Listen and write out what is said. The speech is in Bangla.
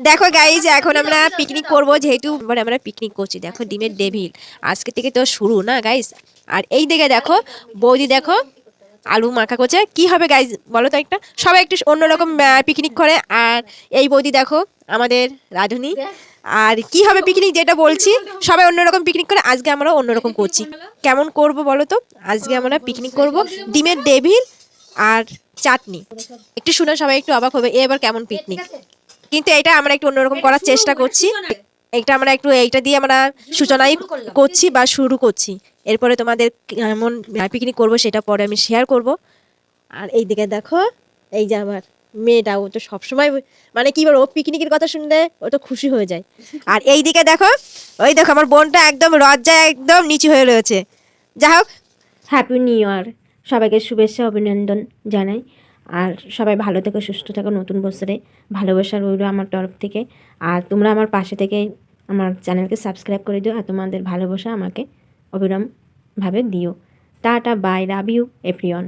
দেখো গাইজ এখন আমরা পিকনিক করব, যেহেতু মানে আমরা পিকনিক করছি। দেখো ডিমের ডেভিল আজকে থেকে তো শুরু না গাইজ। আর এই দিকে দেখো বৌদি, দেখো আলু মাখা করছে। কি হবে গাইজ বলো তো একটা, সবাই একটু অন্যরকম পিকনিক করে। আর এই বৌদি দেখো আমাদের রাঁধুনি। আর কি হবে পিকনিক যেটা বলছি, সবাই অন্যরকম পিকনিক করে, আজকে আমরা অন্যরকম করছি। কেমন করব বলো তো? আজকে আমরা পিকনিক করব ডিমের ডেভিল আর চাটনি। একটু শুনে সবাই একটু অবাক হবে, এবার কেমন পিকনিক। কিন্তু এটা আমরা একটু অন্যরকম করার চেষ্টা করছি। এটা আমরা একটু এইটা দিয়ে আমরা সূচনাই করছি বা শুরু করছি। এরপরে তোমাদের কেমন পিকনিক করব সেটা পরে আমি শেয়ার করব। আর এই দিকে দেখো, এই যে আমার মেয়েটা, ও তো সবসময় মানে কি বলবো, ও পিকনিকের কথা শুনলে ও তো খুশি হয়ে যায়। আর এই দিকে দেখো, ওই দেখো আমার বোনটা একদম লজ্জায় একদম নিচু হয়ে রয়েছে। যা হোক, হ্যাপি নিউ ইয়ার, সবাইকে শুভেচ্ছা অভিনন্দন জানাই। আর সবাই ভালো থেকো, সুস্থ থাকো নতুন বছরে। ভালোবাসা রইল আমার তরফ থেকে। আর তোমরা আমার পাশে থেকে আমার চ্যানেলকে সাবস্ক্রাইব করে দিও, আর তোমাদের ভালোবাসা আমাকে অবিরামভাবে দিও। Tata, bye, love you everyone.